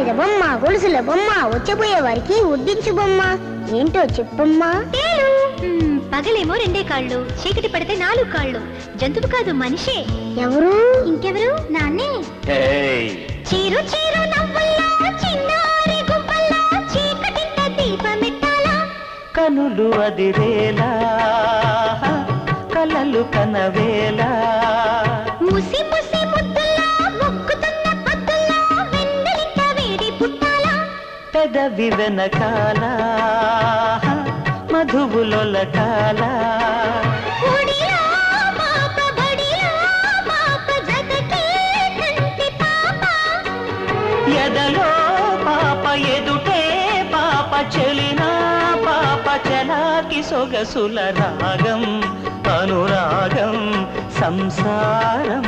గాడిద బొమ్మ, గొలుసుల బొమ్మ, వచ్చబోయే వారికి ఉడ్డించు బొమ్మ. ఏంటో చెప్పమ్మా. పగలేమో 2 కాళ్ళు, చీకటి పడితే 4 కాళ్ళు. జంతువు కాదు, మనిషే. ఎవరు? ఇంకెవరు? నాన్నే. చీరు చీరు నవ్వుల్లో చిన్నారి గుంపల్లో చీకటింత దీపమెట్టాలా. కనులు అదిరేలా కలలు కనవేలా. ముసి ముసి ముద్దుల్లో మొక్కుతున్న పొద్దుల్లో వెన్నెలింత వేడి పుట్టాలా. పెదవి వెనకాల మధువులొలకాల. ఒడిలో పాప బడిలో పాప జగకే కంటి పాప. ఎదలో పాప ఎదుటే పాప చెలినా పాప చలాకి సొగసుల రాగం అనురాగం సంసారం.